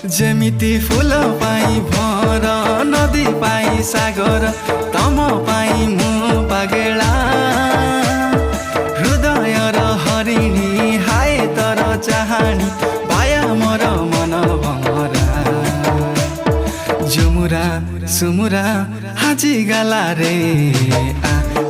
जेमिति फूल पाई भर नदी पाई सागर तम पाई मु पागेला हृदय र हरिणी हाय तर चाहानी पाया मोर मन भमरा झुमुरा सुमुरा हाजी गाला रे आ